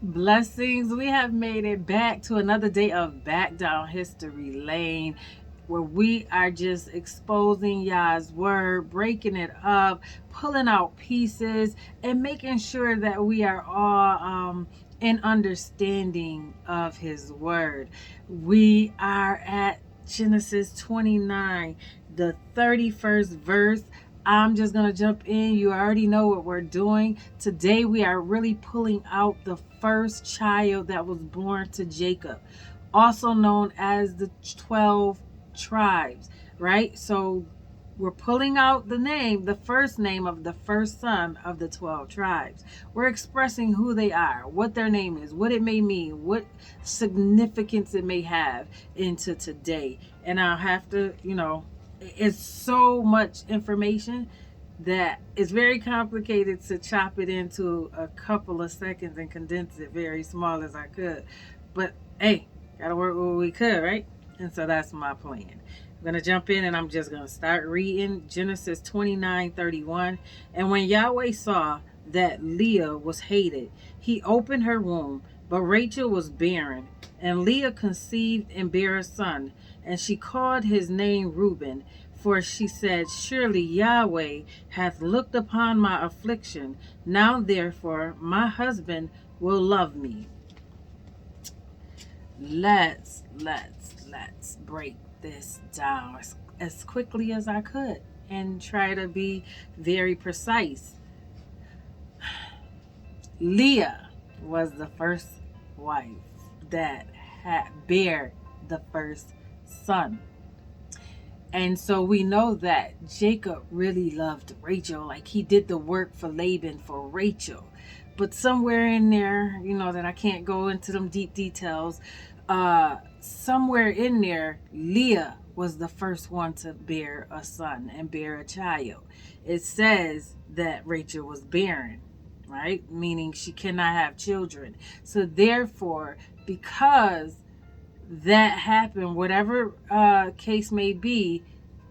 Blessings. We have made it back to another day of Back Down History Lane, where we are just exposing Yah's word, breaking it up, pulling out pieces, and making sure that we are all in understanding of his word. We are at Genesis 29, the 31st verse. I'm just going to jump in. You already know what we're doing. Today, we are really pulling out the first child that was born to Jacob, also known as the 12 tribes, right? So, we're pulling out the first name of the first son of the 12 tribes. We're expressing who they are, what their name is, what it may mean, what significance it may have into today. And I'll have to, it's so much information that it's very complicated to chop it into a couple of seconds and condense it very small as I could. But hey, gotta work what we could, right? And so that's my plan. I'm gonna jump in and I'm just gonna start reading Genesis 29:31. And when Yahweh saw that Leah was hated, he opened her womb, but Rachel was barren, and Leah conceived and bare a son, and she called his name Reuben, for she said, surely Yahweh hath looked upon my affliction. Now therefore my husband will love me. Let's break this down as quickly as I could and try to be very precise. Leah was the first wife that had bare the first son. And so we know that Jacob really loved Rachel. Like he did the work for Laban for Rachel. But somewhere in there, that I can't go into them deep details, somewhere in there, Leah was the first one to bear a son and bear a child. It says that Rachel was barren, right? Meaning she cannot have children. So therefore, because that happened, whatever case may be,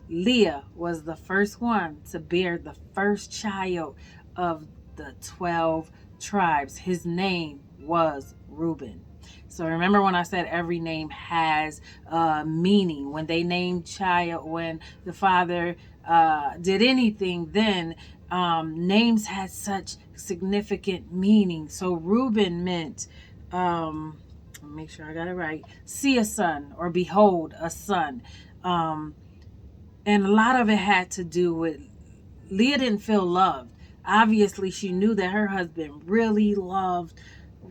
Leah was the first one to bear the first child of the 12 tribes. His name was Reuben. So remember when I said every name has meaning. When they named child, when the father did anything, then names had such significant meaning. So Reuben meant make sure I got it right. See a son or behold a son. And a lot of it had to do with Leah didn't feel loved. Obviously, she knew that her husband really loved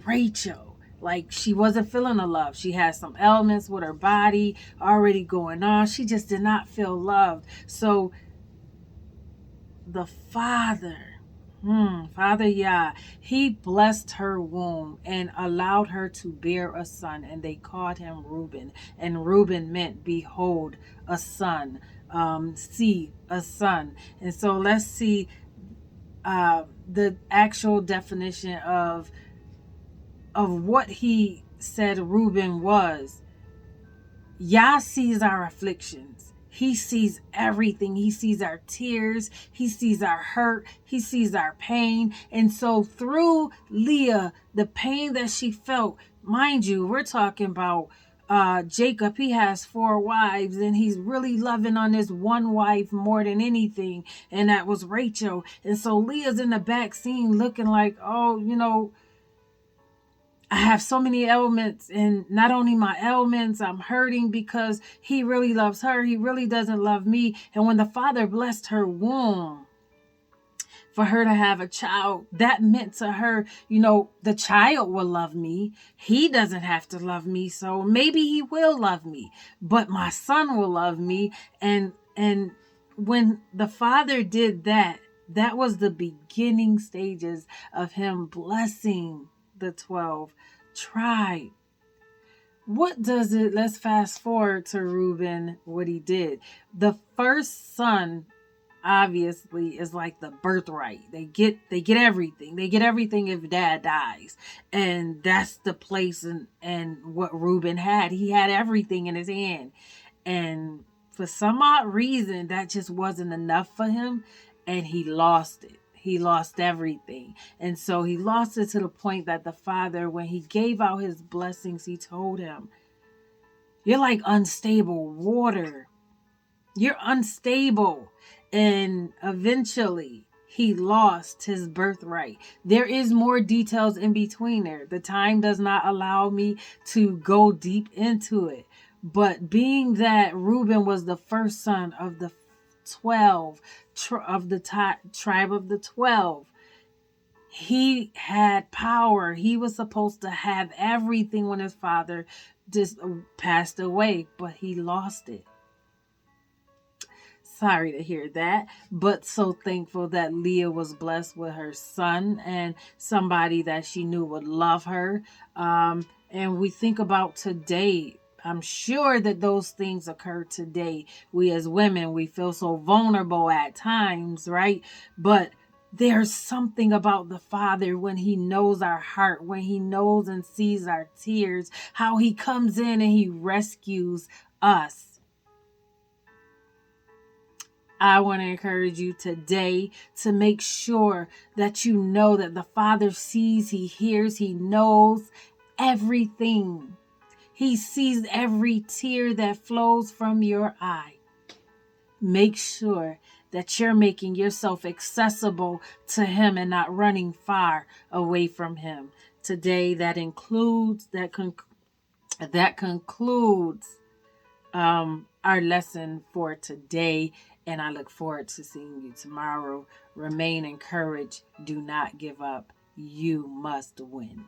Rachel. Like she wasn't feeling the love. She had some ailments with her body already going on. She just did not feel loved. So the Father Yah, he blessed her womb and allowed her to bear a son, and they called him Reuben. And Reuben meant, behold, a son, see, a son. And so let's see the actual definition of what he said Reuben was. Yah sees our afflictions. He sees everything. He sees our tears. He sees our hurt. He sees our pain. And so through Leah, the pain that she felt, mind you, we're talking about Jacob. He has 4 wives and he's really loving on his one wife more than anything. And that was Rachel. And so Leah's in the back scene looking like, oh, I have so many ailments, and not only my ailments, I'm hurting because he really loves her. He really doesn't love me. And when the father blessed her womb for her to have a child, that meant to her, the child will love me. He doesn't have to love me. So maybe he will love me, but my son will love me. And when the father did that, that was the beginning stages of him blessing the 12 tribe. What does it? Let's fast forward to Reuben, what he did. The first son obviously is like the birthright. They get everything. They get everything if dad dies. And that's the place and what Reuben had. He had everything in his hand. And for some odd reason that just wasn't enough for him and he lost it. he lost everything. And so he lost it to the point that the father, when he gave out his blessings, he told him, "You're like unstable water. You're unstable." And eventually he lost his birthright. There is more details in between there. The time does not allow me to go deep into it. But being that Reuben was the first son of the 12 of the tribe of the 12, he had power. He was supposed to have everything when his father just passed away, but he lost it. Sorry to hear that, but so thankful that Leah was blessed with her son and somebody that she knew would love her. And we think about today. I'm sure that those things occur today. We as women, we feel so vulnerable at times, right? But there's something about the Father when he knows our heart, when he knows and sees our tears, how he comes in and he rescues us. I want to encourage you today to make sure that you know that the Father sees, he hears, he knows everything. He sees every tear that flows from your eye. Make sure that you're making yourself accessible to him and not running far away from him. Today, that concludes our lesson for today, and I look forward to seeing you tomorrow. Remain encouraged. Do not give up. You must win.